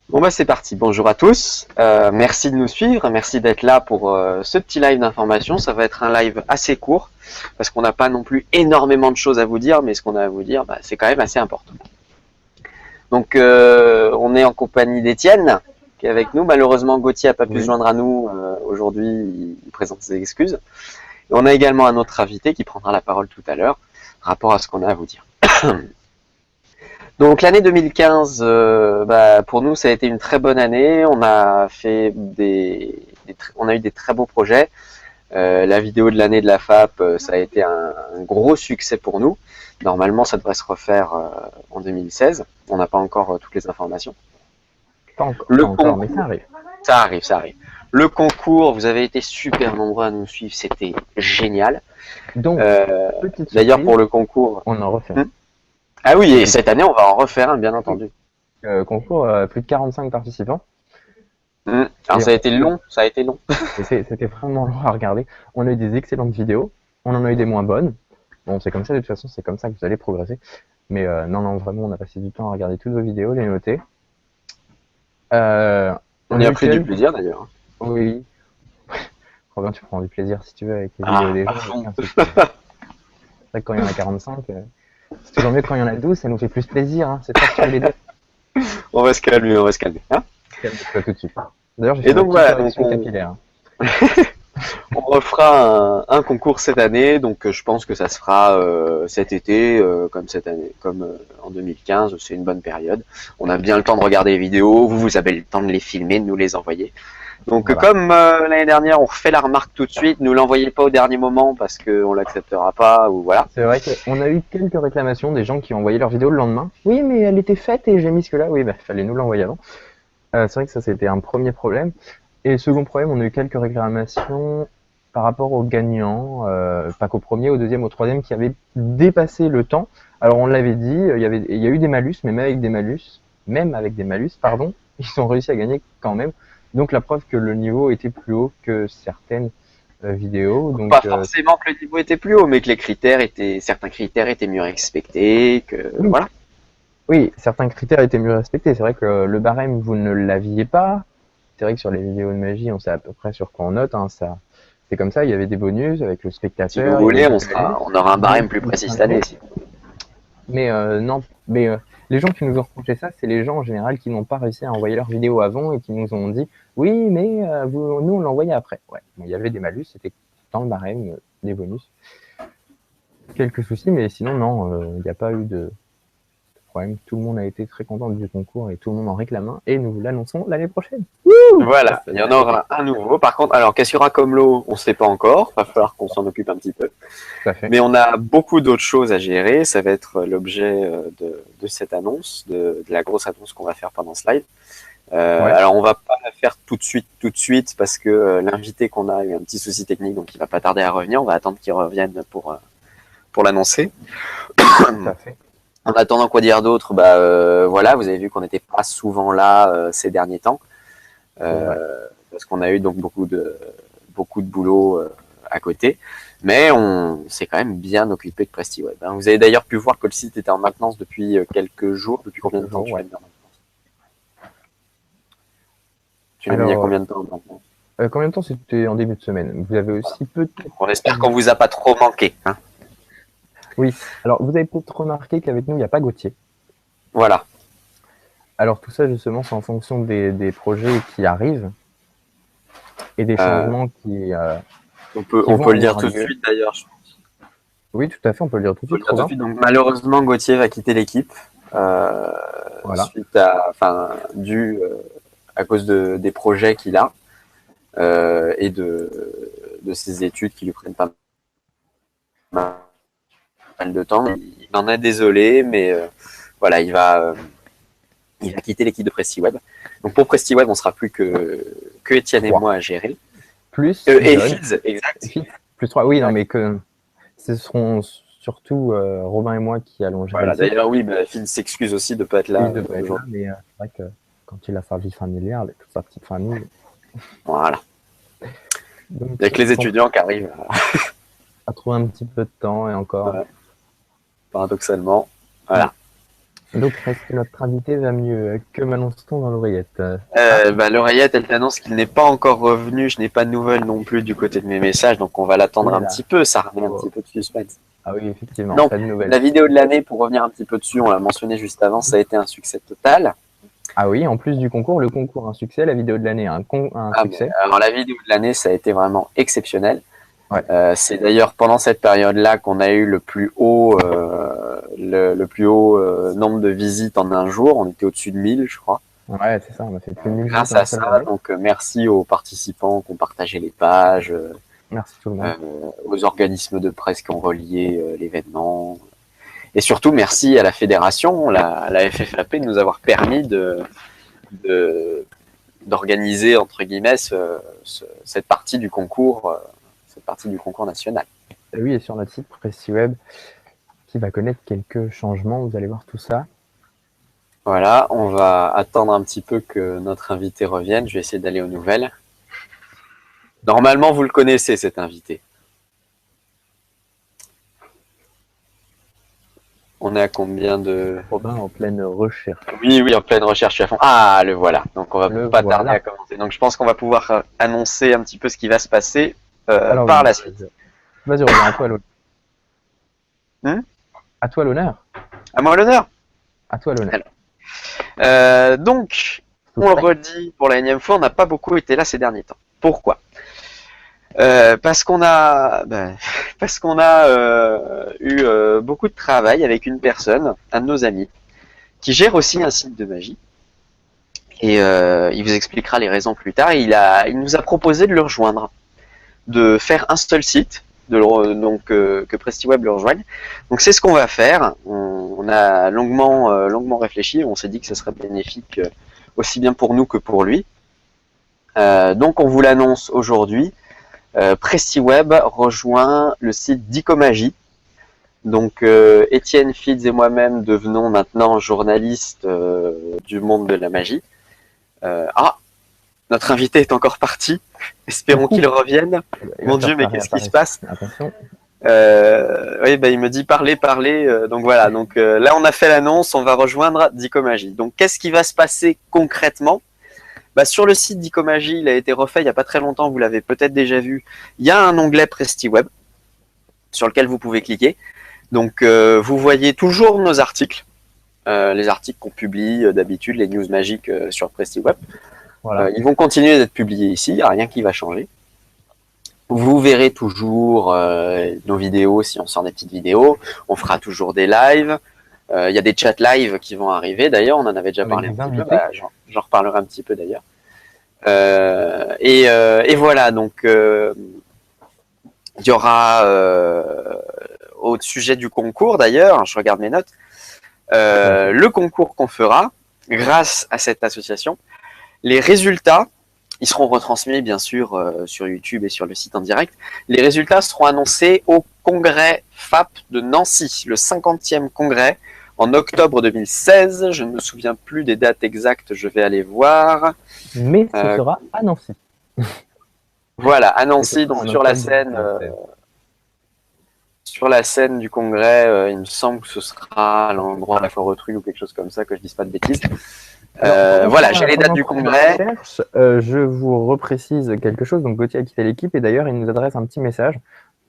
Bon bah c'est parti, bonjour à tous, merci de nous suivre, merci d'être là pour ce petit live d'information. Ça va être un live assez court parce qu'on n'a pas non plus énormément de choses à vous dire, mais ce qu'on a à vous dire c'est quand même assez important. Donc on est en compagnie d'Étienne qui est avec nous. Malheureusement Gauthier n'a pas pu se Oui, joindre à nous aujourd'hui, il présente ses excuses. Et on a également un autre invité qui prendra la parole tout à l'heure rapport à ce qu'on a à vous dire. Donc l'année 2015, pour nous, ça a été une très bonne année. On a fait on a eu des très beaux projets. La vidéo de l'année de la FAP, ça a été un gros succès pour nous. Normalement, ça devrait se refaire en 2016. On n'a pas encore toutes les informations. pas Le encore, mais concours, ça arrive. ça arrive, ça arrive. Le concours, vous avez été super nombreux à nous suivre, c'était génial. Donc, Euh, petite D'ailleurs, surprise, pour le concours, on en refait hmm. un. Ah oui, et C'était cette année, on va en refaire un, bien entendu. concours, plus de 45 participants. Alors Et, ça a été long, ça a été long. c'était vraiment lourd à regarder. On a eu des excellentes vidéos, on en a eu des moins bonnes. Bon, c'est comme ça, de toute façon, c'est comme ça que vous allez progresser. Mais non, non, vraiment, on a passé du temps à regarder toutes vos vidéos, les noter. Euh, On on y a a eu pris du quelques... plaisir d'ailleurs. Oui, Robin, tu prends du plaisir si tu veux avec les vidéos Ah, des à gens, il n'y a fond. aucun souci. C'est vrai que quand il y en a 45, c'est toujours mieux que quand il y en a 12, ça nous fait plus plaisir, hein. C'est ça que tu voulais dire. On va se calmer, on va se calmer. Hein. Calme-toi tout de suite. D'ailleurs, j'ai fait Et ma donc petite voilà, donc correction capillaire. on refera un concours cette année, donc je pense que ça se fera cet été, comme cette année, comme en 2015, c'est une bonne période. On a bien le temps de regarder les vidéos, vous avez le temps de les filmer, de nous les envoyer. Donc Voilà. comme l'année dernière, on refait la remarque tout de suite, ne l'envoyez pas au dernier moment parce qu'on l'acceptera pas, ou voilà. C'est vrai qu'on a eu quelques réclamations des gens qui ont envoyé leur vidéo le lendemain. Oui, mais elle était faite et j'ai mis ce que là. Oui, bah, fallait nous l'envoyer avant. C'est vrai que ça, c'était un premier problème. Et second problème, on a eu quelques réclamations par rapport aux gagnants, pas qu'au premier, au deuxième, au troisième, qui avaient dépassé le temps. Alors, on l'avait dit, il y a eu des malus, mais même avec des malus, pardon, ils ont réussi à gagner quand même. Donc, la preuve que le niveau était plus haut que certaines vidéos. Pas Donc, forcément que le niveau était plus haut, mais que certains critères étaient mieux respectés, que oui, voilà. oui, certains critères étaient mieux respectés. C'est vrai que le barème, vous ne l'aviez pas. C'est vrai que sur les vidéos de magie, on sait à peu près sur quoi on note, hein, ça, c'est comme ça. Il y avait des bonus avec le Si vous spectateur, il y avait voulez, des malus. on aura un Donc, barème plus précis cette année. mais non, mais les gens qui nous ont reproché ça, c'est les gens en général qui n'ont pas réussi à envoyer leur vidéo avant et qui nous ont dit oui, mais nous on l'envoyait après. Ouais, bon, il y avait des malus, c'était dans le barème, des bonus. Quelques soucis, mais sinon non, il n'y a pas eu de problème. Tout le monde a été très content du concours et tout le monde en réclame un. Et nous vous l'annonçons l'année prochaine. Wouh, Voilà, il y en été. aura un nouveau. Par contre, alors qu'est-ce qu'il y aura comme lot, on ne sait pas encore. Il va falloir qu'on s'en occupe un petit peu. Tout à fait. Mais on a beaucoup d'autres choses à gérer. Ça va être l'objet de cette annonce, de la grosse annonce qu'on va faire pendant ce live. Ouais. Alors on va pas la faire tout de suite, parce que l'invité qu'on a eu un petit souci technique, donc il va pas tarder à revenir. On va attendre qu'il revienne pour l'annoncer. Tout à fait. En attendant, quoi dire d'autre, voilà, vous avez vu qu'on n'était pas souvent là ces derniers temps, C'est vrai. parce qu'on a eu donc beaucoup de boulot à côté, mais on s'est quand même bien occupé de PrestiWeb. Hein. Vous avez d'ailleurs pu voir que le site était en maintenance depuis quelques jours. Depuis combien de Quelques temps jours, tu l'as ouais. mis en maintenance? Tu l'as mis il y a Alors, combien de temps maintenant? combien de temps c'était en début de semaine? Vous avez aussi peut-être. On espère qu'on vous a pas trop manqué. Hein. Oui. Alors, vous avez peut-être remarqué qu'avec nous, il n'y a pas Gauthier. Voilà. Alors, tout ça, justement, c'est en fonction des projets qui arrivent et des Euh, changements qui on vont peut le dire avoir tout de lieu. suite d'ailleurs. Oui, tout à fait, on peut le dire tout de Faut suite, le dire tout de Robin. suite. Donc malheureusement, Gauthier va quitter l'équipe Voilà. dû à cause des projets qu'il a et de ses études qui lui prennent pas mal de temps. Il en est désolé, mais voilà, il va quitter l'équipe de PrestiWeb. Donc pour PrestiWeb, on sera plus que Étienne et 3. moi à gérer. Plus Et John. Fields, exact. Plus 3. Oui, non, Exact. mais que ce seront surtout Robin et moi qui allons gérer le Voilà. site. D'ailleurs, oui, Fields s'excuse aussi de ne pas être Il là devrait être là, aujourd'hui. mais c'est vrai que quand il a sa vie familiale avec toute sa petite famille, Voilà. donc Avec les étudiants qui arrivent, à trouver un petit peu de temps et encore. paradoxalement. Mm. Voilà. Donc, est-ce que notre invité va mieux? Que m'annonce-t-on dans l'oreillette? Ah, L'oreillette, elle t'annonce qu'il n'est pas encore revenu. Je n'ai pas de nouvelles non plus du côté de mes messages, donc on va l'attendre un oulala. petit peu. Ça remet un Oh. petit peu de suspense. Ah oui, effectivement, Donc, pas de nouvelles. la vidéo de l'année, pour revenir un petit peu dessus, on l'a mentionné juste avant, ça a été un succès total. Ah oui, en plus du concours, le concours un succès, la vidéo de l'année un Ah, mais, succès. alors la vidéo de l'année, ça a été vraiment exceptionnel. Ouais. C'est d'ailleurs pendant cette période-là qu'on a eu le plus haut, nombre de visites en un jour. On était au-dessus de 1000, je crois. Ouais, c'est ça, on a fait plus de 1000 Grâce visites en à une seule ça, journée. donc merci aux participants qui ont partagé les pages, Merci tout le monde. aux organismes de presse qui ont relié l'événement. Et surtout, merci à la fédération, la FFAP, de nous avoir permis d'organiser, entre guillemets, cette partie du concours, national. Et oui, et sur notre site PrestiWeb, qui va connaître quelques changements, vous allez voir tout ça. Voilà, on va attendre un petit peu que notre invité revienne. Je vais essayer d'aller aux nouvelles. Normalement, vous le connaissez, cet invité. On est à combien de... Robin en pleine recherche. Oui, en pleine recherche, je suis à fond. Ah, le voilà. Donc, on va Le pas tarder voilà. à commencer. Donc, je pense qu'on va pouvoir annoncer un petit peu ce qui va se passer Alors, par la suite. vas-y Robin, à toi l'honneur. À toi l'honneur. À moi l'honneur. À toi l'honneur. Donc, on le redit pour la énième fois, on n'a pas beaucoup été là ces derniers temps. Pourquoi parce qu'on a eu beaucoup de travail avec une personne, un de nos amis, qui gère aussi un site de magie. Et il vous expliquera les raisons plus tard. Il nous a proposé de le rejoindre, de faire un seul site, que PrestiWeb le rejoigne. Donc c'est ce qu'on va faire. On a longuement réfléchi. On s'est dit que ce serait bénéfique aussi bien pour nous que pour lui. Donc on vous l'annonce aujourd'hui. PrestiWeb rejoint le site d'Icomagie. Donc Étienne Fitz et moi-même devenons maintenant journalistes du monde de la magie. Notre invité est encore parti. Espérons qu'il revienne. Mon Dieu, mais qu'est-ce qui se passe? Attention. Oui, il me dit parler. Donc voilà. Donc là, on a fait l'annonce. On va rejoindre d'Icomagie. Donc qu'est-ce qui va se passer concrètement? Sur le site d'Icomagie, il a été refait il n'y a pas très longtemps, vous l'avez peut-être déjà vu. Il y a un onglet PrestiWeb sur lequel vous pouvez cliquer. Donc vous voyez toujours nos articles, les articles qu'on publie d'habitude, les news magiques sur PrestiWeb. Voilà. Ils vont continuer d'être publiés ici, il n'y a rien qui va changer. Vous verrez toujours nos vidéos si on sort des petites vidéos. On fera toujours des lives. Il y a des chats live qui vont arriver. D'ailleurs, on en avait déjà parlé un petit peu. J'en reparlerai un petit peu d'ailleurs. Et voilà, donc il y aura au sujet du concours d'ailleurs, je regarde mes notes, le concours qu'on fera grâce à cette association. Les résultats, ils seront retransmis bien sûr sur YouTube et sur le site en direct. Les résultats seront annoncés au congrès FAP de Nancy, le 50e congrès, en octobre 2016. Je ne me souviens plus des dates exactes, je vais aller voir. Mais ce sera à Nancy. Voilà, à Nancy, donc sur la scène du congrès, il me semble que ce sera à l'endroit de la foire aux trucs ou quelque chose comme ça, que je dise pas de bêtises. Voilà, j'ai les dates du congrès. Je vous reprécise quelque chose. Donc Gauthier a quitté l'équipe et d'ailleurs il nous adresse un petit message.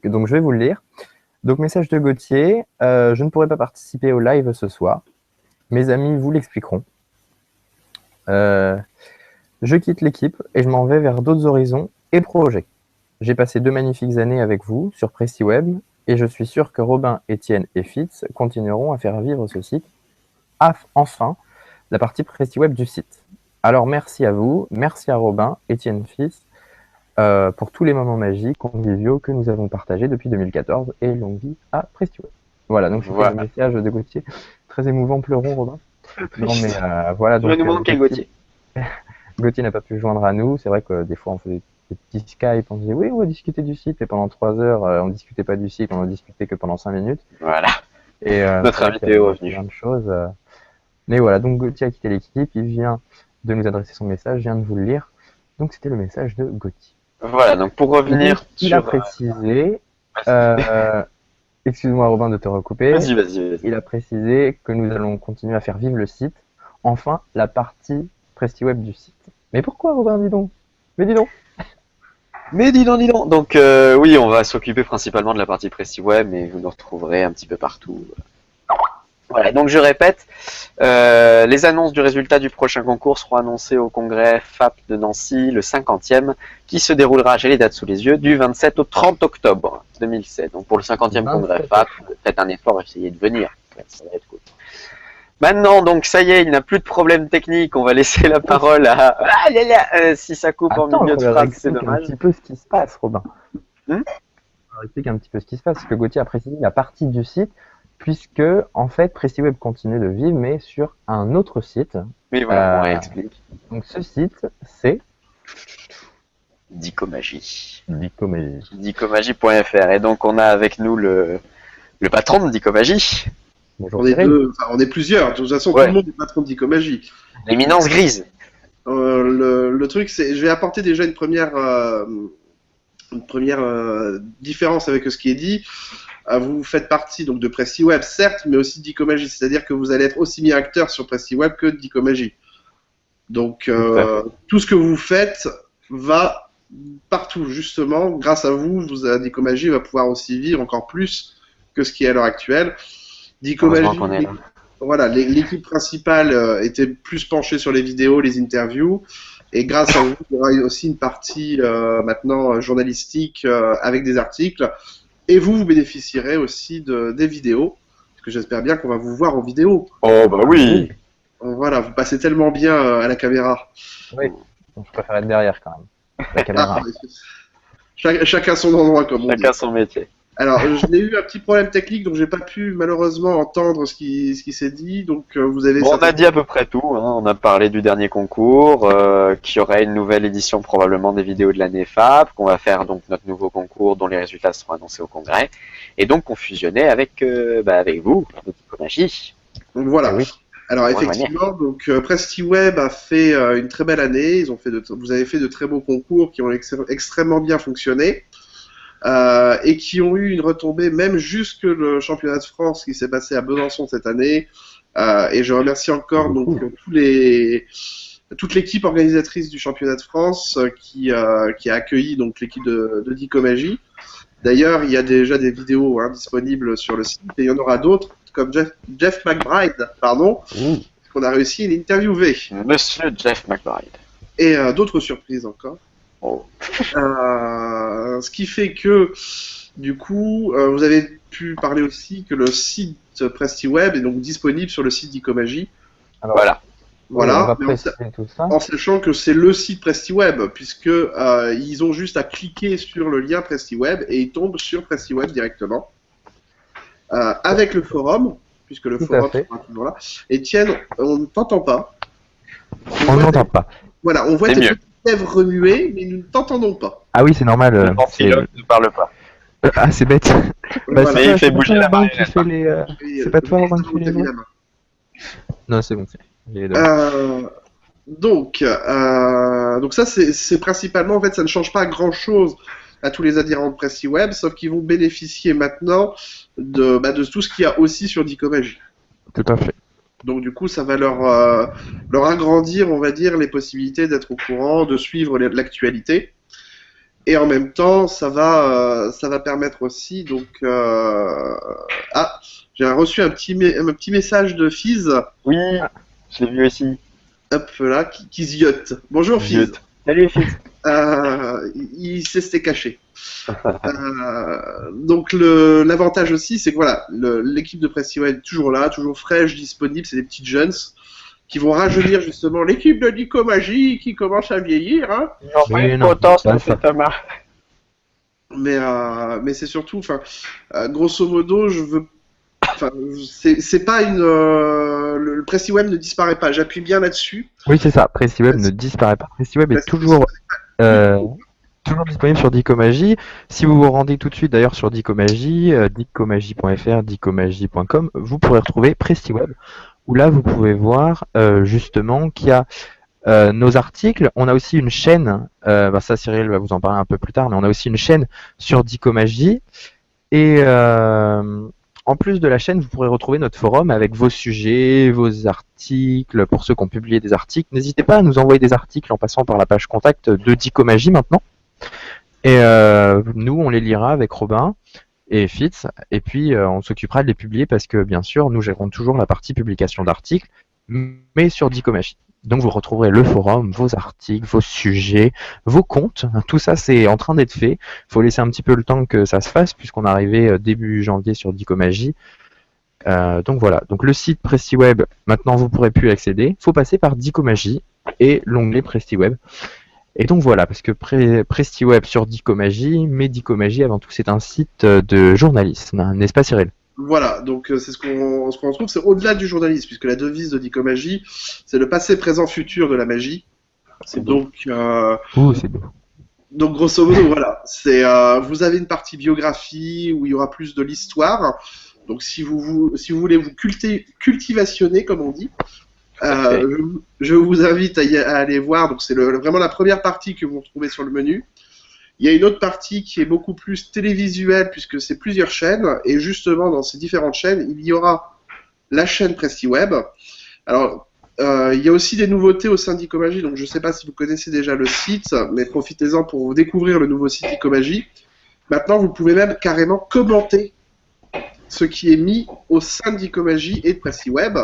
Donc je vais vous le lire. Donc message de Gauthier. Je ne pourrai pas participer au live ce soir. Mes amis vous l'expliqueront. Je quitte l'équipe et je m'en vais vers d'autres horizons et projets. J'ai passé 2 magnifiques années avec vous sur PrestiWeb et je suis sûr que Robin, Étienne et Fitz continueront à faire vivre ce site. Enfin, la partie PrestiWeb du site. Alors merci à vous, merci à Robin, Étienne, Fitz, pour tous les moments magiques, conviviaux que nous avons partagés depuis 2014 et longue vie à PrestiWeb. Voilà, donc c'était le message de Gauthier. Très émouvant, pleurons Robin. Non mais voilà. Donc, nous manquer Gauthier. Gauthier n'a pas pu joindre à nous. C'est vrai que des fois on faisait des petits Skype, on disait oui on va discuter du site et pendant 3 heures on discutait pas du site, on en discutait que pendant 5 minutes. Voilà. Et notre invité est revenu. Plein de choses. Mais voilà, donc Gauthier a quitté l'équipe, il vient de nous adresser son message, je viens de vous le lire. Donc c'était le message de Gauthier. Voilà, donc pour revenir il a précisé Excuse-moi Robin de te recouper. Vas-y. Il a précisé que nous allons continuer à faire vivre le site. Enfin, la partie PrestiWeb du site. Mais pourquoi Robin, dis donc? Mais dis donc. Mais dis donc. Donc oui, on va s'occuper principalement de la partie PrestiWeb, mais vous nous retrouverez un petit peu partout. Voilà, donc je répète, les annonces du résultat du prochain concours seront annoncées au congrès FAP de Nancy, le 50e, qui se déroulera, j'ai les dates sous les yeux, du 27 au 30 octobre 2007. Donc pour le 50e congrès FAP, faites un effort, essayez de venir, ça va être cool. Maintenant, donc ça y est, il n'a plus de problème technique, on va laisser la parole à... Ah là là, si ça coupe en milieu de phrase, c'est dommage. Un petit peu ce qui se passe, Robin. On explique un petit peu ce qui se passe, parce que Gauthier a précisé la partie du site, puisque en fait PrestiWeb continue de vivre, mais sur un autre site. Oui, voilà, on réexplique. Donc ce site, c'est Dicomagie. Dicomagie. Dicomagie.fr. Et donc on a avec nous le patron de Dicomagie. Bonjour. On est plusieurs. De toute façon, tout le monde est patron de Dicomagie. L'éminence grise. Le truc, c'est, je vais apporter déjà une première différence avec ce qui est dit. Vous faites partie donc de PrestiWeb, certes, mais aussi de Dicomagie. C'est-à-dire que vous allez être aussi bien acteur sur PrestiWeb que de Dicomagie. Donc, tout ce que vous faites va partout, justement. Grâce à vous, Dicomagie va pouvoir aussi vivre encore plus que ce qui est à l'heure actuelle. Dicomagie, voilà, l'équipe principale était plus penchée sur les vidéos, les interviews. Et grâce à vous, il y aura aussi une partie maintenant journalistique avec des articles. Et vous bénéficierez aussi des vidéos, parce que j'espère bien qu'on va vous voir en vidéo. Oh bah oui. Voilà, vous passez tellement bien à la caméra. Oui, donc je préfère être derrière quand même. La caméra. Chacun son endroit, comme on dit. Chacun son métier. Alors, j'ai eu un petit problème technique, donc j'ai pas pu malheureusement entendre ce qui s'est dit. Donc, vous avez. Bon, on a dit à peu près tout. Hein. On a parlé du dernier concours, qu'il y aurait une nouvelle édition probablement des vidéos de l'année FAP, qu'on va faire donc notre nouveau concours dont les résultats seront annoncés au congrès, et donc qu'on fusionnait avec vous, Dicomagie. Donc voilà. Oui. Alors effectivement, donc PrestiWeb a fait une très belle année. Vous avez fait de très beaux concours qui ont extrêmement bien fonctionné. Et qui ont eu une retombée même jusque le championnat de France qui s'est passé à Besançon cette année. Et je remercie encore donc toute l'équipe organisatrice du championnat de France qui a accueilli donc l'équipe de Dicomagie. D'ailleurs, il y a déjà des vidéos disponibles sur le site et il y en aura d'autres comme Jeff McBride, qu'on a réussi à l'interviewer. Monsieur Jeff McBride. Et d'autres surprises encore. Oh. Ce qui fait que, du coup, vous avez pu parler aussi que le site PrestiWeb est donc disponible sur le site Dicomagie. Alors, voilà. On va préciser tout ça. En sachant que c'est le site PrestiWeb, puisque ils ont juste à cliquer sur le lien PrestiWeb et ils tombent sur PrestiWeb directement. Avec le forum, puisque le forum sera toujours là. Etienne, on ne t'entend pas. On n'entend pas. Voilà, on voit tes petites lèvres remuer, mais nous ne t'entendons pas. Ah oui, c'est normal. Le ventriloque ne parle pas. Ah, c'est bête. Voilà. Mais il fait bouger la main. C'est pas toi, Robin, qui fait les voix ? Non, c'est bon. Donc ça, c'est principalement, en fait, ça ne change pas grand-chose à tous les adhérents de PrestiWeb, sauf qu'ils vont bénéficier maintenant de tout ce qu'il y a aussi sur Dicomagie. Tout à fait. Donc du coup, ça va leur agrandir, on va dire, les possibilités d'être au courant, de suivre l'actualité. Et en même temps, ça va permettre aussi, donc... j'ai reçu un petit message de Fiz. Oui, je l'ai vu aussi. Hop là, qui ziote. Bonjour Fiz. Salut Fiz. Il s'était caché. Donc l'avantage aussi, c'est que voilà, l'équipe de PrestiWeb est toujours là, toujours fraîche, disponible. C'est des petites jeunes qui vont rajeunir justement l'équipe de Dicomagie qui commence à vieillir. Hein. Mais c'est surtout, grosso modo, c'est pas le PrestiWeb ne disparaît pas. J'appuie bien là-dessus. Oui, c'est ça. PrestiWeb ne disparaît pas. PrestiWeb est toujours disponible sur Dicomagie. Si vous vous rendez tout de suite d'ailleurs sur Dicomagie, dicomagie.fr, dicomagie.com, vous pourrez retrouver PrestiWeb, où là vous pouvez voir justement qu'il y a nos articles. On a aussi une chaîne, ça Cyril va vous en parler un peu plus tard, mais on a aussi une chaîne sur Dicomagie. Et en plus de la chaîne, vous pourrez retrouver notre forum avec vos sujets, vos articles. Pour ceux qui ont publié des articles, n'hésitez pas à nous envoyer des articles en passant par la page contact de Dicomagie maintenant. Et nous, on les lira avec Robin et Fitz, et puis on s'occupera de les publier parce que bien sûr, nous gérons toujours la partie publication d'articles, mais sur Dicomagie. Donc vous retrouverez le forum, vos articles, vos sujets, vos comptes. Tout ça, c'est en train d'être fait. Il faut laisser un petit peu le temps que ça se fasse puisqu'on est arrivé début janvier sur Dicomagie. Donc voilà. Donc le site PrestiWeb, maintenant vous pourrez plus y accéder. Il faut passer par Dicomagie et l'onglet PrestiWeb. Et donc voilà, parce que PrestiWeb sur Dicomagie, mais Dicomagie avant tout c'est un site de journalisme, n'est-ce pas Cyril? Voilà, donc c'est ce qu'on retrouve, c'est au-delà du journalisme, puisque la devise de Dicomagie, c'est le passé, présent, futur de la magie. C'est beau. C'est beau. Donc grosso modo, voilà, vous avez une partie biographie où il y aura plus de l'histoire. Donc si vous voulez vous cultivationner, comme on dit, je vous invite à aller voir. Donc c'est vraiment la première partie que vous retrouvez sur le menu. Il y a une autre partie qui est beaucoup plus télévisuelle puisque c'est plusieurs chaînes et justement dans ces différentes chaînes, il y aura la chaîne PrestiWeb. Alors, il y a aussi des nouveautés au sein d'Icomagie, donc je ne sais pas si vous connaissez déjà le site, mais profitez-en pour découvrir le nouveau site Icomagie. Maintenant, vous pouvez même carrément commenter ce qui est mis au sein d'Icomagie et de PrestiWeb.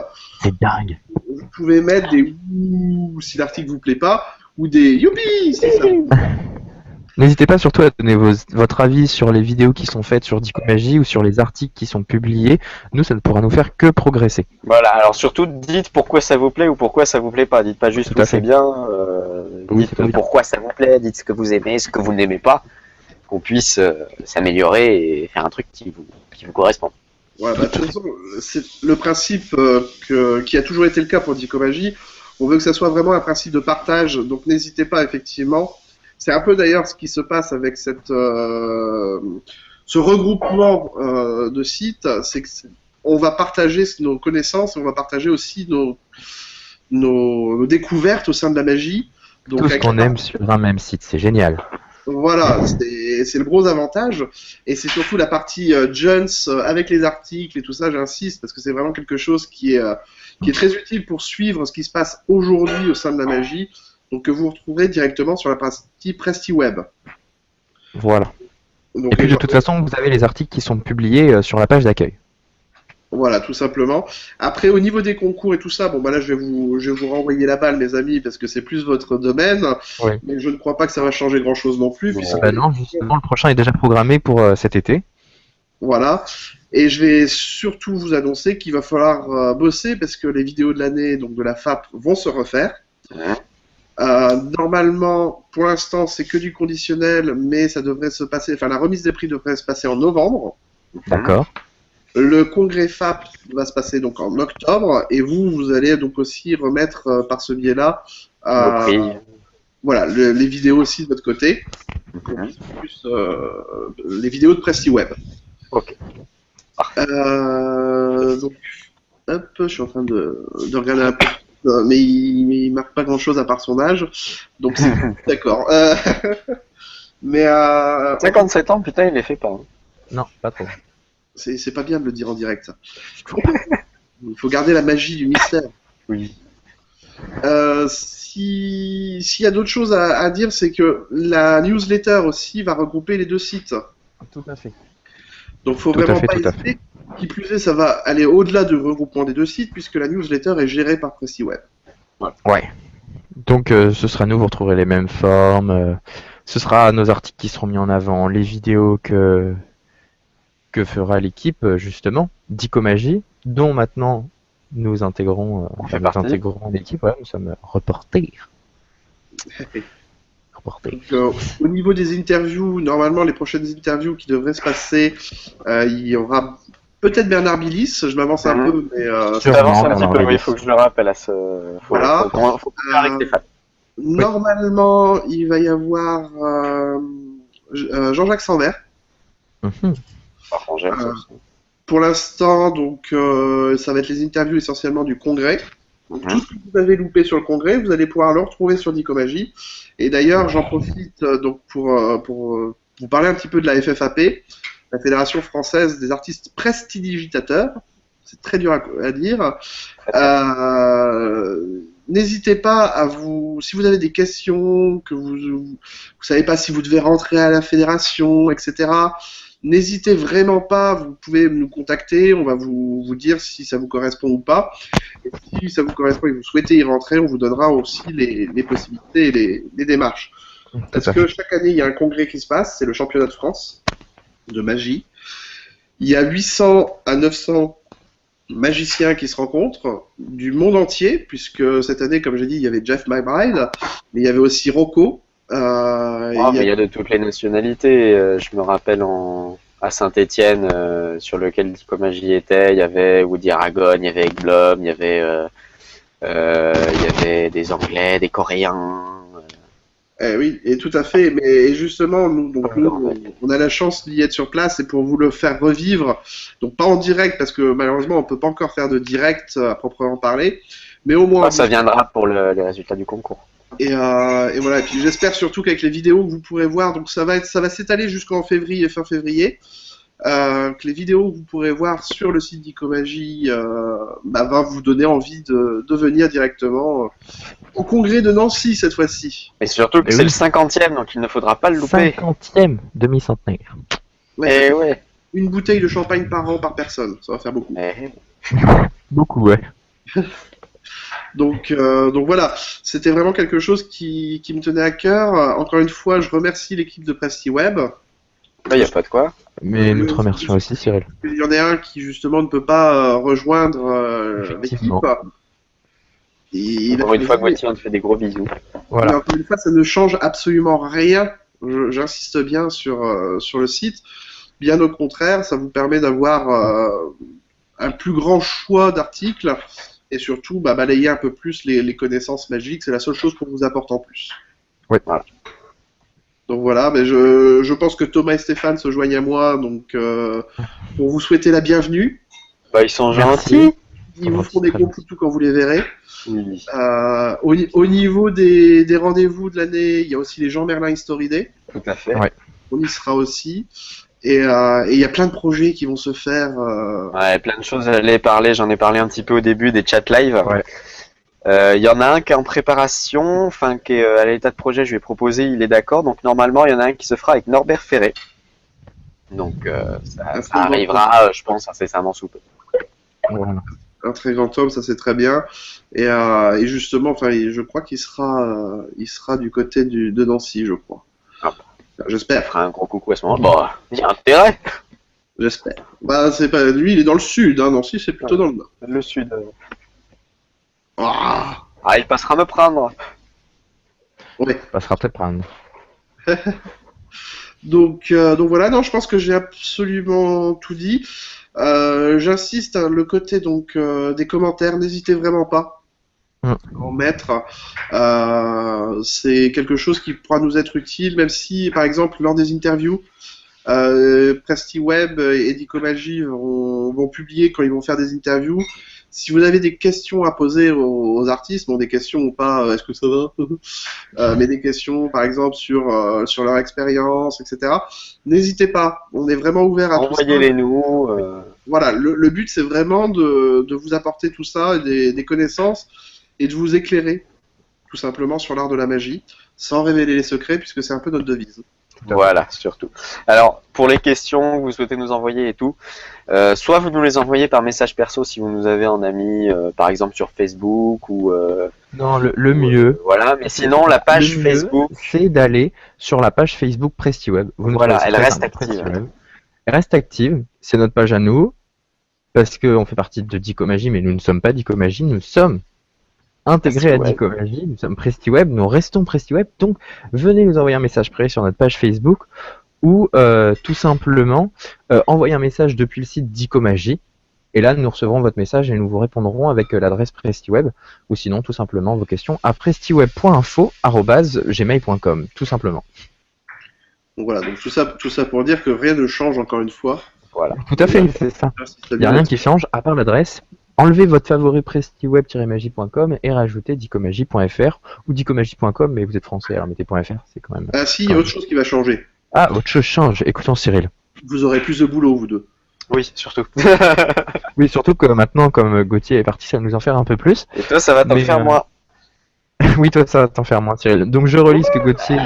C'est dingue. Vous pouvez mettre des ouh si l'article vous plaît pas, ou des youpi si ça vous plaît. N'hésitez pas surtout à donner votre avis sur les vidéos qui sont faites sur Dicomagie ou sur les articles qui sont publiés. Nous, ça ne pourra nous faire que progresser. Voilà, alors surtout dites pourquoi ça vous plaît ou pourquoi ça vous plaît pas. Dites pas juste oui, c'est bien, Oui, dites pourquoi ça vous plaît, dites ce que vous aimez, ce que vous n'aimez pas, qu'on puisse s'améliorer et faire un truc qui vous correspond. Ouais, de toute façon, c'est le principe qui a toujours été le cas pour Dicomagie. On veut que ça soit vraiment un principe de partage, donc n'hésitez pas effectivement. C'est un peu d'ailleurs ce qui se passe avec ce regroupement de sites, c'est qu'on va partager nos connaissances, et on va partager aussi nos découvertes au sein de la magie. Donc, tout ce qu'on aime sur un même site, c'est génial. Voilà, c'est le gros avantage, et c'est surtout la partie Jones avec les articles et tout ça, j'insiste, parce que c'est vraiment quelque chose qui est très utile pour suivre ce qui se passe aujourd'hui au sein de la magie. Donc que vous retrouverez directement sur la partie PrestiWeb. Voilà. Donc, et puis de toute façon, vous avez les articles qui sont publiés sur la page d'accueil. Voilà, tout simplement. Après, au niveau des concours et tout ça, bon bah là je vais vous renvoyer la balle, mes amis, parce que c'est plus votre domaine. Oui. Mais je ne crois pas que ça va changer grand-chose non plus. Non, justement, le prochain est déjà programmé pour cet été. Voilà. Et je vais surtout vous annoncer qu'il va falloir bosser parce que les vidéos de l'année, donc de la FAP, vont se refaire. Normalement, pour l'instant, c'est que du conditionnel, mais ça devrait se passer. Enfin, la remise des prix devrait se passer en novembre. D'accord. Le congrès FAP va se passer donc en octobre, et vous allez donc aussi remettre par ce biais-là, voilà, les vidéos aussi de votre côté, plus les vidéos de PrestiWeb. Ok. Donc, hop, je suis en train de regarder un peu. Mais il marque pas grand chose à part son âge, donc c'est d'accord. Mais 57 ans, putain, il les fait pas. Hein. Non, pas trop. C'est pas bien de le dire en direct. Ça. Il faut garder la magie du mystère. Oui. S'il y a d'autres choses à dire, c'est que la newsletter aussi va regrouper les deux sites. Tout à fait. Donc faut vraiment pas hésiter. Qui plus est, ça va aller au-delà du regroupement des deux sites puisque la newsletter est gérée par PrestiWeb. Voilà. Ouais. Donc ce sera nous, vous retrouverez les mêmes formes. Ce sera nos articles qui seront mis en avant, les vidéos que fera l'équipe justement d'Icomagie, dont maintenant nous intégrons l'équipe. Ouais, nous sommes reporters. Donc, au niveau des interviews, normalement les prochaines interviews qui devraient se passer, il y aura peut-être Bernard Billis, je m'avance un peu, mais... je m'avance un petit peu, oui, il faut que je le rappelle à ce... Voilà. Faut avec Stéphane. Normalement, il va y avoir Jean-Jacques Sanvert. Pour l'instant, donc, ça va être les interviews essentiellement du congrès. Tout ce que vous avez loupé sur le congrès, vous allez pouvoir le retrouver sur Dicomagie. Et d'ailleurs, j'en profite donc pour vous parler un petit peu de la FFAP. la Fédération française des artistes prestidigitateurs. C'est très dur à dire. N'hésitez pas à si vous avez des questions, que vous savez pas si vous devez rentrer à la fédération, etc. N'hésitez vraiment pas, vous pouvez nous contacter, on va vous dire si ça vous correspond ou pas. Et si ça vous correspond et que vous souhaitez y rentrer, on vous donnera aussi les possibilités et les démarches. Parce que chaque année, il y a un congrès qui se passe, c'est le championnat de France de magie. Il y a 800 à 900 magiciens qui se rencontrent du monde entier, puisque cette année, comme j'ai dit, il y avait Jeff McBride, mais il y avait aussi Rocco. Mais il y a de toutes les nationalités. Je me rappelle à Saint-Étienne, sur lequel Dicomagie était, il y avait Woody Aragon, il y avait Egblom, il y avait des Anglais, des Coréens. Oui, et tout à fait. Mais justement, nous, on a la chance d'y être sur place et pour vous le faire revivre. Donc pas en direct parce que malheureusement on peut pas encore faire de direct à proprement parler, mais au moins. Ça viendra pour les résultats du concours. Et voilà. Et puis j'espère surtout qu'avec les vidéos que vous pourrez voir, donc ça va s'étaler jusqu'en février, fin février. Que les vidéos que vous pourrez voir sur le site d'Icomagie va vous donner envie de venir directement au congrès de Nancy cette fois-ci. Et surtout que c'est le 50e, donc il ne faudra pas le louper. 50e demi-centenaire. Ouais. Une bouteille de champagne par an par personne, ça va faire beaucoup. Beaucoup, ouais. Donc voilà, c'était vraiment quelque chose qui me tenait à cœur. Encore une fois, je remercie l'équipe de PrestiWeb. Il n'y a pas de quoi. Mais nous te remercions aussi, Cyril. Il y en a un qui justement ne peut pas rejoindre l'équipe. Encore une fois, Gauthier, on te fait des gros bisous. Voilà. Encore une fois, ça ne change absolument rien. J'insiste bien sur le site. Bien au contraire, ça vous permet d'avoir un plus grand choix d'articles et surtout balayer un peu plus les connaissances magiques. C'est la seule chose qu'on vous apporte en plus. Oui. Voilà. Donc voilà, mais je pense que Thomas et Stéphane se joignent à moi, donc pour vous souhaiter la bienvenue. Ils sont gentils. Ils vous feront des gros poutous quand vous les verrez. Oui. Au niveau des rendez-vous de l'année, il y a aussi les Jean Merlin History Day. Tout à fait. Ouais. On y sera aussi. Et il y a plein de projets qui vont se faire. Ouais, plein de choses, j'en ai parlé un petit peu au début des chats live. Ouais. Il y en a un qui est en préparation, qui est à l'état de projet, je vais proposer, il est d'accord. Donc normalement, il y en a un qui se fera avec Norbert Ferré. Donc ça arrivera, je pense, incessamment sous peu. Voilà. Un très grand homme, ça c'est très bien. Et justement, je crois qu'il sera du côté de Nancy, je crois. J'espère. Il fera un gros coucou à ce moment-là. Il y a intérêt. J'espère. C'est pas lui, il est dans le sud, hein. Nancy c'est plutôt dans le nord. Le sud. Il passera me prendre. Ouais. Il passera peut-être prendre. Donc voilà, non, je pense que j'ai absolument tout dit. J'insiste, le côté des commentaires, n'hésitez vraiment pas à en mettre. C'est quelque chose qui pourra nous être utile, même si, par exemple, lors des interviews, PrestiWeb et Dicomagie vont publier quand ils vont faire des interviews. Si vous avez des questions à poser aux artistes, des questions ou pas, est-ce que ça va mais des questions, par exemple, sur leur expérience, etc., n'hésitez pas. On est vraiment ouvert à tout ça. Envoyez-les nous. Voilà, le but, c'est vraiment de vous apporter tout ça, des connaissances, et de vous éclairer, tout simplement, sur l'art de la magie, sans révéler les secrets, puisque c'est un peu notre devise. Voilà, surtout. Alors, pour les questions que vous souhaitez nous envoyer et tout, soit vous nous les envoyez par message perso si vous nous avez en ami, par exemple sur Facebook ou... Non, le mieux... voilà, mais sinon, la page Facebook... c'est d'aller sur la page Facebook PrestiWeb. Voilà, elle reste active. Elle reste active, c'est notre page à nous, parce qu'on fait partie de Dicomagie, mais nous ne sommes pas Dicomagie, nous sommes intégrés à Dicomagie, nous sommes PrestiWeb, nous restons PrestiWeb, donc venez nous envoyer un message privé sur notre page Facebook ou tout simplement envoyer un message depuis le site Dicomagie et là nous recevrons votre message et nous vous répondrons avec l'adresse PrestiWeb ou sinon tout simplement vos questions à prestiweb.info@gmail.com tout simplement. Donc voilà, donc tout ça pour dire que rien ne change encore une fois. Voilà. Tout à fait, c'est ça. Il n'y a rien qui change à part l'adresse. Enlevez votre favori prestiweb-magie.com et rajoutez dicomagie.fr ou dicomagie.com, mais vous êtes français, alors mettez .fr, c'est quand même... Ah si, il y a autre chose qui va changer. Ah, autre chose change. Écoutons Cyril. Vous aurez plus de boulot, vous deux. Oui, surtout. Oui, surtout que maintenant, comme Gauthier est parti, ça va nous en faire un peu plus. Et toi, ça va t'en Mais, faire moi. Oui, toi, ça va t'en faire moins, Cyril. Donc, je relis ce que Gauthier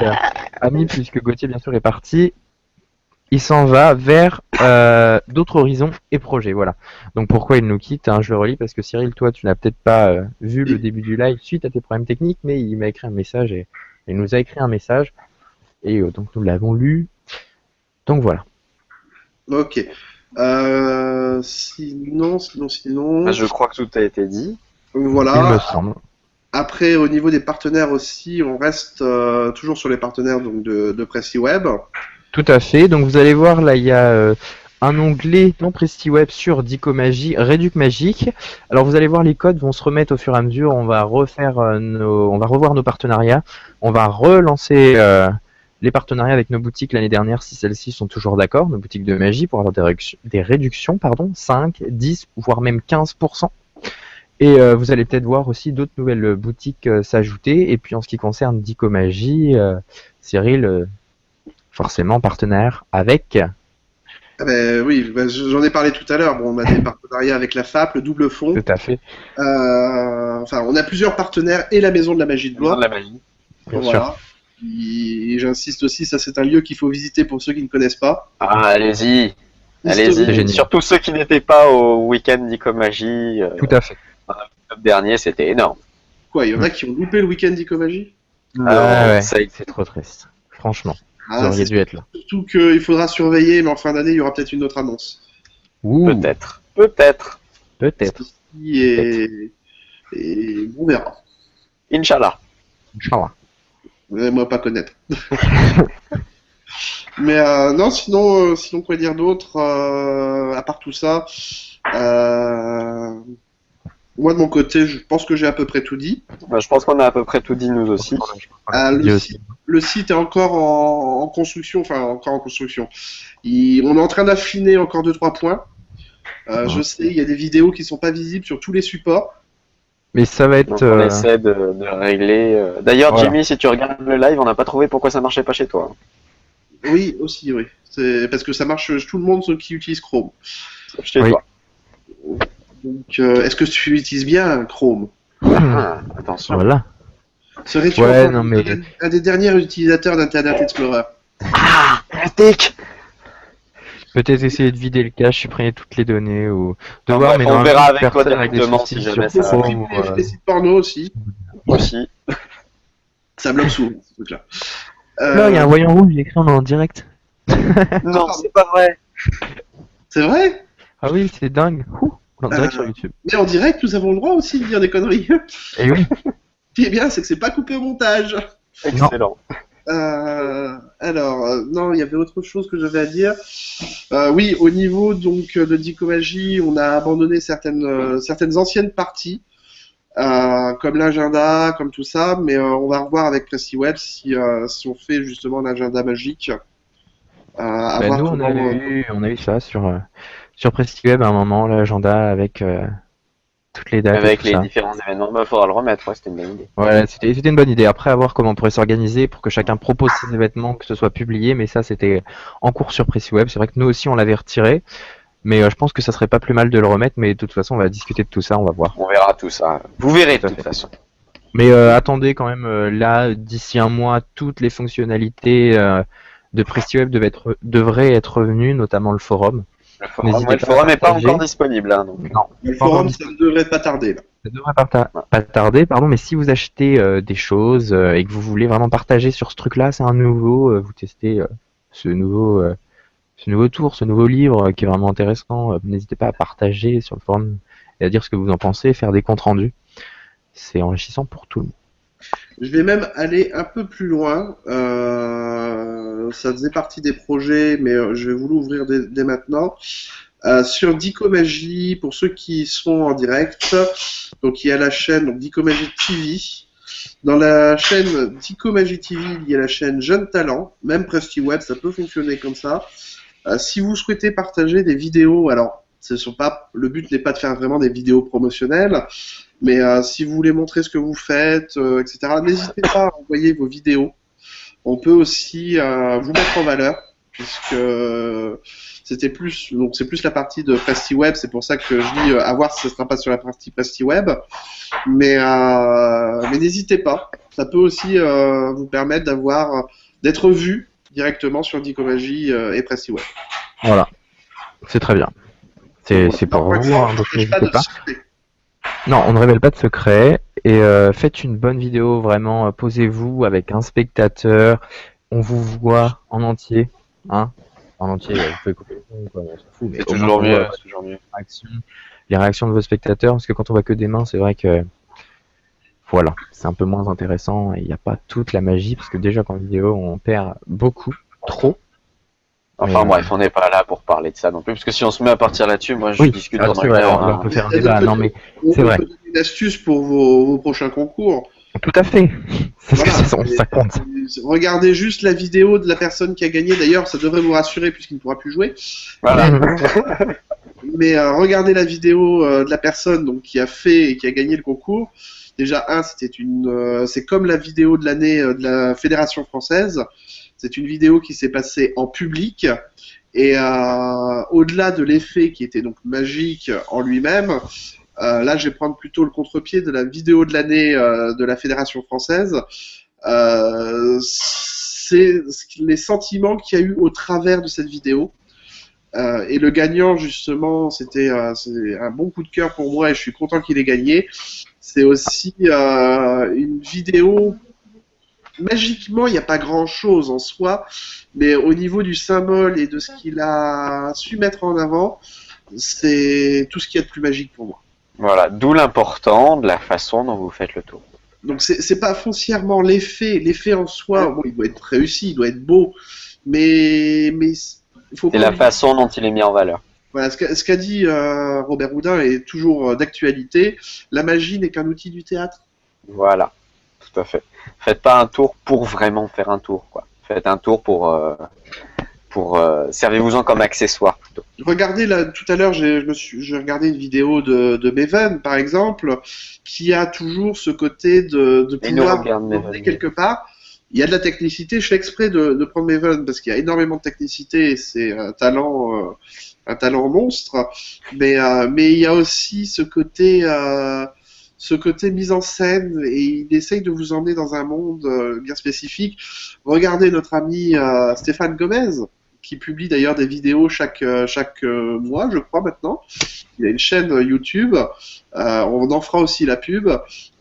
a mis, puisque Gauthier, bien sûr, est parti. Il s'en va vers d'autres horizons et projets, voilà. Donc, pourquoi il nous quitte, hein, je le relis, parce que Cyril, toi, tu n'as peut-être pas vu le début du live suite à tes problèmes techniques, mais il m'a écrit un message, et il nous a écrit un message, et donc nous l'avons lu. Donc, voilà. Ok. Sinon. Bah, je crois que tout a été dit. Il me Voilà. semble. Après, au niveau des partenaires aussi, on reste toujours sur les partenaires donc, de PrestiWeb. Tout à fait. Donc vous allez voir là, il y a un onglet dans PrestiWeb sur Dicomagie, Réduc Magique. Alors vous allez voir, les codes vont se remettre au fur et à mesure. On va refaire on va revoir nos partenariats. On va relancer les partenariats avec nos boutiques l'année dernière si celles-ci sont toujours d'accord, nos boutiques de magie, pour avoir des réductions, 5, 10, voire même 15%. Et vous allez peut-être voir aussi d'autres nouvelles boutiques s'ajouter. Et puis en ce qui concerne Dicomagie, Cyril, forcément partenaire avec... Ah ben, oui, j'en ai parlé tout à l'heure. Bon, on a des partenariats avec la FAP, le Double Fond. Tout à fait. Enfin, on a plusieurs partenaires et la Maison de la Magie de Blois. De la magie. Bien Voilà. Et j'insiste aussi, ça c'est un lieu qu'il faut visiter pour ceux qui ne connaissent pas. Ah, allez-y. C'est Allez-y. génial. Surtout ceux qui n'étaient pas au week-end d'Icomagie. Tout à fait. Le dernier, c'était énorme. Quoi, il y en a qui ont loupé le week-end d'Icomagie? Ouais, ça a été c'est trop triste. Franchement, vous Ah, auriez c'est dû être là. surtout qu'il faudra surveiller, mais en fin d'année, il y aura peut-être une autre annonce. Ouh, peut-être. Peut-être. peut-être. Et on verra. Inch'Allah. Inch'Allah. Moi, pas connaître. Mais non, sinon, quoi dire d'autre à part tout ça, moi de mon côté, je pense que j'ai à peu près tout dit. Bah, je pense qu'on a à peu près tout dit nous aussi. Le site est encore en construction, enfin encore en construction. On est en train d'affiner encore 2-3 points. Je sais, il y a des vidéos qui sont pas visibles sur tous les supports. Mais ça va être... Donc on essaie de régler. D'ailleurs, Voilà. Jimmy, si tu regardes le live, on n'a pas trouvé pourquoi ça marchait pas chez toi. Oui, aussi, oui. C'est parce que ça marche tout le monde sauf qui utilise Chrome. Chez Oui. toi. Donc, est-ce que tu utilises bien Chrome? Ah, attention. Voilà. Serais-tu Ouais, encore non, mais- un des derniers utilisateurs d'Internet Explorer? Ah, pratique. Peut-être essayer de vider le cache, supprimer toutes les données ou de Non, voir, bref, mais on verra avec personne toi avec des directement soucis si sur jamais Je peux ça Chrome supprimer ou, les sites porno aussi. Aussi. Ça bloque souvent, ce truc-là. Là, il y a un voyant rouge, il est écrit en direct. Non, c'est pas vrai. C'est vrai? Ah oui, c'est dingue. Ouh, en direct sur YouTube. Mais en direct, nous avons le droit aussi de dire des conneries. Et oui. Ce qui est bien, c'est que c'est pas coupé au montage. Excellent. Non, il y avait autre chose que j'avais à dire. Oui, au niveau donc de Dicomagie, on a abandonné certaines anciennes parties, comme l'agenda, comme tout ça, mais on va revoir avec PrestiWeb si on fait justement l'agenda magique. À Bah, voir nous, comment, on a eu ça sur PrestiWeb à un moment, l'agenda avec toutes les dates et Avec tout les ça. différents événements, il faudra le remettre, ouais, c'était une bonne idée. Ouais, c'était une bonne idée. Après, à voir comment on pourrait s'organiser pour que chacun propose ses événements, que ce soit publié, mais ça, c'était en cours sur PrestiWeb. C'est vrai que nous aussi, on l'avait retiré, mais je pense que ça serait pas plus mal de le remettre, mais de toute façon, on va discuter de tout ça, on va voir. On verra tout ça. Vous verrez de Tout à toute fait. façon. Mais attendez quand même, là, d'ici un mois, toutes les fonctionnalités de PrestiWeb devraient être revenues, notamment le forum. Le forum, N'hésitez ouais, le pas à forum n'est pas partager. encore disponible. Hein, donc. Non, le pas encore forum, ça ne devrait pas tarder là. ça devrait pas tarder, pardon, mais si vous achetez des choses et que vous voulez vraiment partager sur ce truc-là, c'est un nouveau, vous testez ce nouveau tour, ce nouveau livre qui est vraiment intéressant, n'hésitez pas à partager sur le forum et à dire ce que vous en pensez, faire des comptes rendus. C'est enrichissant pour tout le monde. Je vais même aller un peu plus loin. Ça faisait partie des projets, mais je vais vous l'ouvrir dès maintenant. Sur Dicomagie, pour ceux qui sont en direct, donc il y a la chaîne donc, Dicomagie TV. Dans la chaîne Dicomagie TV, il y a la chaîne Jeunes Talents, même PrestiWeb, ça peut fonctionner comme ça. Si vous souhaitez partager des vidéos, alors le but n'est pas de faire vraiment des vidéos promotionnelles, mais si vous voulez montrer ce que vous faites, etc., n'hésitez pas à envoyer vos vidéos. On peut aussi vous mettre en valeur. puisque c'était plus, donc c'est plus la partie de PrestiWeb, c'est pour ça que je dis à voir si ce sera pas sur la partie PrestiWeb, mais n'hésitez pas, ça peut aussi vous permettre d'être vu directement sur Dicomagie et PrestiWeb. Voilà, c'est très bien. C'est pour vous, hein, donc n'hésitez pas. Non, on ne révèle pas de secret. Et faites une bonne vidéo, vraiment. Posez-vous avec un spectateur. On vous voit en entier. Hein, en entier, vous pouvez couper le son, quoi, on s'en fout. Mais C'est toujours mieux. C'est toujours mieux. Les réactions de vos spectateurs, parce que quand on voit que des mains, c'est vrai que voilà, c'est un peu moins intéressant et il n'y a pas toute la magie, parce que déjà qu'en vidéo, on perd beaucoup, trop. Enfin bref, on n'est pas là pour parler de ça non plus, parce que si on se met à partir là-dessus, moi je discute pendant une vrai, heure. on peut faire un débat, non mais c'est vrai. On peut donner une astuce pour vos prochains concours. Tout à fait, Voilà. ça compte. Regardez juste la vidéo de la personne qui a gagné, d'ailleurs ça devrait vous rassurer puisqu'il ne pourra plus jouer. Voilà. Mais regardez la vidéo de la personne donc, qui a fait et qui a gagné le concours. Déjà, c'est comme la vidéo de l'année de la Fédération française. C'est une vidéo qui s'est passée en public et au-delà de l'effet qui était donc magique en lui-même, là je vais prendre plutôt le contre-pied de la vidéo de l'année de la Fédération française. C'est les sentiments qu'il y a eu au travers de cette vidéo. Et le gagnant, justement, c'est un bon coup de cœur pour moi et je suis content qu'il ait gagné. C'est aussi une vidéo. Magiquement, il n'y a pas grand-chose en soi, mais au niveau du symbole et de ce qu'il a su mettre en avant, c'est tout ce qu'il y a de plus magique pour moi. Voilà, d'où l'important de la façon dont vous faites le tour. Donc c'est pas foncièrement l'effet en soi, bon, il doit être réussi, il doit être beau, mais il faut c'est la façon dont il est mis en valeur. Voilà, ce qu'a dit Robert Houdin est toujours d'actualité, la magie n'est qu'un outil du théâtre. Voilà, tout à fait. Faites pas un tour pour vraiment faire un tour, quoi. Faites un tour pour servez-vous-en comme accessoire plutôt. Regardez là, tout à l'heure, j'ai regardé une vidéo de Maven, par exemple, qui a toujours ce côté de pouvoir emmener quelque part. Il y a de la technicité, je fais exprès de prendre Maven parce qu'il y a énormément de technicité et c'est un talent monstre, mais il y a aussi ce côté mise en scène et il essaye de vous emmener dans un monde bien spécifique. Regardez notre ami Stéphane Gomez, qui publie d'ailleurs des vidéos chaque mois, je crois maintenant. Il a une chaîne YouTube, on en fera aussi la pub.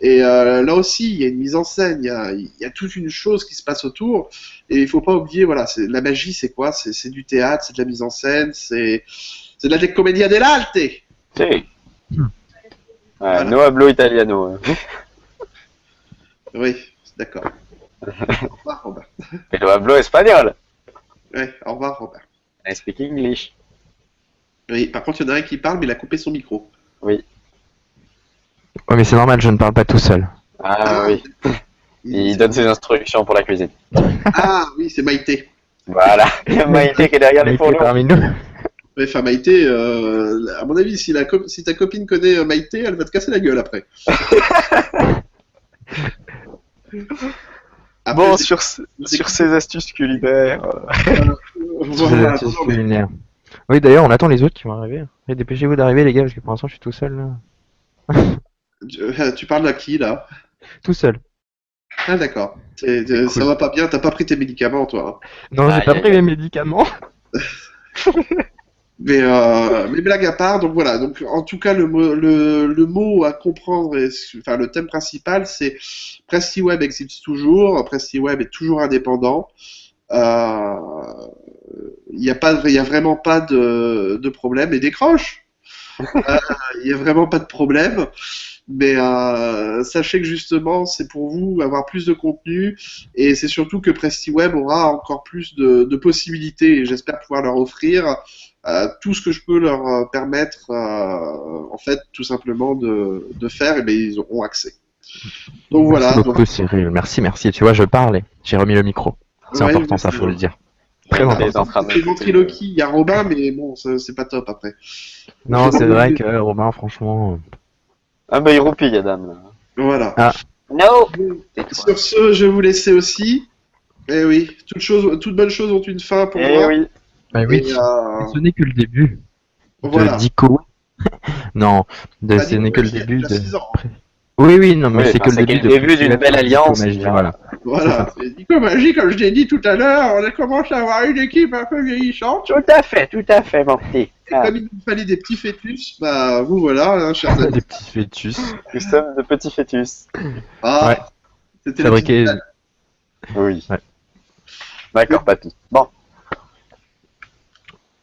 Et là aussi, il y a une mise en scène, il y a toute une chose qui se passe autour. Et il faut pas oublier, voilà, la magie, c'est quoi? C'est du théâtre, c'est de la mise en scène, c'est de la commedia dell'arte. Si. Voilà. No hablo italiano. Oui, d'accord. Au revoir, Robert. Pero hablo espagnol. Ouais, au revoir, Robert. I speak English. Oui, par contre, il y en a un qui parle, mais il a coupé son micro. Oui. Ouais, mais c'est normal, je ne parle pas tout seul. Ah oui. Il donne ses instructions pour la cuisine. Ah oui, c'est Maïté. Voilà. Maïté qui est derrière les fourneaux. Parmi nous. Ouais, enfin, Maïté, à mon avis, si ta copine connaît Maïté, elle va te casser la gueule après. Après bon, sur ces astuces culinaires. Voilà, astuces culinaires. Oui, d'ailleurs, on attend les autres qui vont arriver. Et dépêchez-vous d'arriver, les gars, parce que pour l'instant, je suis tout seul là. tu parles à qui là? Tout seul. Ah d'accord. Ça va pas bien, t'as pas pris tes médicaments toi. Non, j'ai pas pris mes médicaments. Mais blague à part, donc voilà. Donc en tout cas, le mot à comprendre, enfin le thème principal, c'est PrestiWeb existe toujours. PrestiWeb est toujours indépendant. Il y a vraiment pas de problème et décroche. Il y a vraiment pas de problème. Mais sachez que justement, c'est pour vous avoir plus de contenu et c'est surtout que PrestiWeb aura encore plus de possibilités et j'espère pouvoir leur offrir tout ce que je peux leur permettre, en fait, tout simplement de faire, et bien ils auront accès. Donc voilà. Merci beaucoup, Cyril. Merci. Tu vois, je parlais. J'ai remis le micro. C'est important, ça, faut le dire. Très important. C'est ventriloquie. Il y a Robin, mais bon, c'est pas top après. Non, c'est vrai que Robin, franchement. Ah bah il roupille, Adam. Là. Voilà. Ah. No. Sur ce, je vais vous laisser aussi. Eh oui, toute bonne chose ont une fin pour Eh moi. oui. Bah oui, Et, ce n'est que le début de voilà. Dico. Non, Bah, ce n'est que le début il y a de. 6 ans. Oui, oui, non, mais Oui, c'est que le c'est début le de début d'une belle alliance. Dico Magie, Là. voilà. Voilà. Et Dicomagie, comme je l'ai dit tout à l'heure, on a commencé à avoir une équipe un peu vieillissante. Tout à fait, mon petit. Et comme il nous fallait des petits fœtus, bah vous voilà, hein, chers amis. Des petits fœtus. Nous sommes de petits fœtus. Ah, Ouais. c'était la Fabriqués. petite- Oui. Ouais. D'accord, papy. Bon.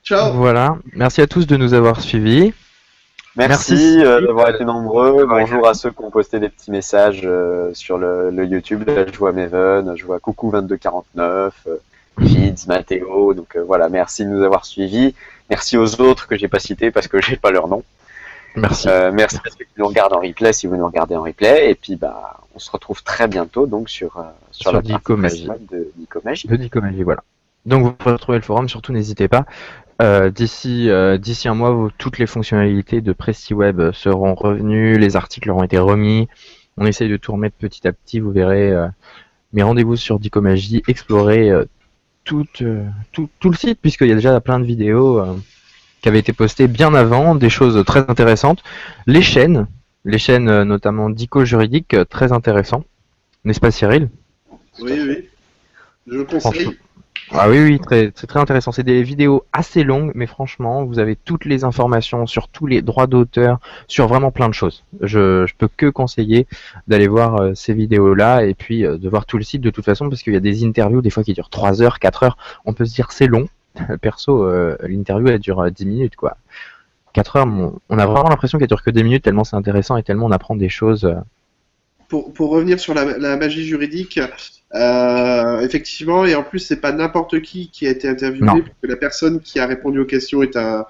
Ciao. Voilà. Merci à tous de nous avoir suivis. Merci d'avoir été nombreux. d'avoir été Bonjour à ceux qui ont posté des petits messages sur le YouTube. Là, je vois Meven, je vois Coucou 2249, Fids, Mathéo. Donc voilà, merci de nous avoir suivis. Merci aux autres que j'ai pas cités parce que j'ai pas leur nom. Merci. Merci à ceux qui nous regardent en replay si vous nous regardez en replay. Et puis bah, on se retrouve très bientôt donc sur la partie Dicomagie. principale de Dicomagie. De Dicomagie, voilà. Donc vous pourrez retrouver le forum, surtout n'hésitez pas. D'ici un mois, toutes les fonctionnalités de PrestiWeb seront revenues, les articles auront été remis. On essaye de tout remettre petit à petit, vous verrez. Mais rendez-vous sur Dicomagie, explorez tout le site, puisqu'il y a déjà plein de vidéos qui avaient été postées bien avant, des choses très intéressantes. Les chaînes notamment Dico Juridique, très intéressant. N'est-ce pas Cyril? Oui, oui. Je conseille. Ah oui, c'est très intéressant. C'est des vidéos assez longues, mais franchement, vous avez toutes les informations sur tous les droits d'auteur, sur vraiment plein de choses. Je peux que conseiller d'aller voir ces vidéos-là et puis de voir tout le site de toute façon, parce qu'il y a des interviews des fois qui durent 3 heures, 4 heures. On peut se dire c'est long. Perso, l'interview elle dure 10 minutes quoi. 4 heures, on a vraiment l'impression qu'elle dure que 10 minutes tellement c'est intéressant et tellement on apprend des choses. Pour revenir sur la magie juridique, effectivement, et en plus, c'est pas n'importe qui a été interviewé, Non. puisque la personne qui a répondu aux questions est un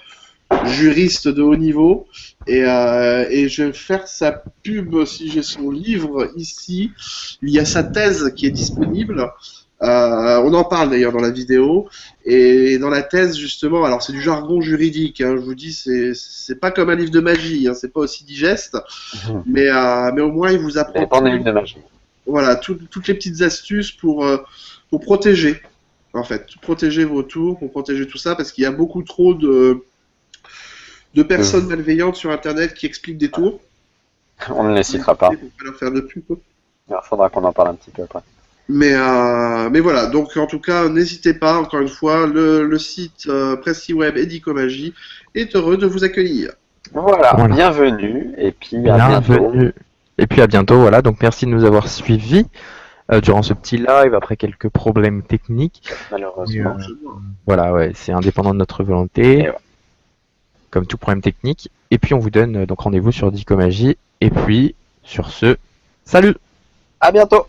juriste de haut niveau. Et je vais faire sa pub si j'ai son livre ici. Il y a sa thèse qui est disponible. On en parle d'ailleurs dans la vidéo. Et dans la thèse, justement, alors c'est du jargon juridique, hein, je vous dis, c'est pas comme un livre de magie, hein, c'est pas aussi digeste, mais au moins il vous apprend pas un livre de magie. voilà, toutes les petites astuces pour protéger, en fait, protéger vos tours, pour protéger tout ça, parce qu'il y a beaucoup trop de personnes malveillantes sur Internet qui expliquent des tours. On ne les citera pas. Pour pas leur faire de pub, quoi. Il faudra qu'on en parle un petit peu après. Mais voilà, donc en tout cas, n'hésitez pas, encore une fois, le site PrestiWeb et Dicomagie est heureux de vous accueillir. Voilà, bienvenue, et puis à bientôt. Et puis à bientôt, voilà, donc merci de nous avoir suivis durant ce petit live après quelques problèmes techniques. Malheureusement. Voilà, ouais, c'est indépendant de notre volonté, Et ouais. comme tout problème technique. Et puis on vous donne donc rendez-vous sur Dicomagie. Et puis, sur ce, salut! À bientôt!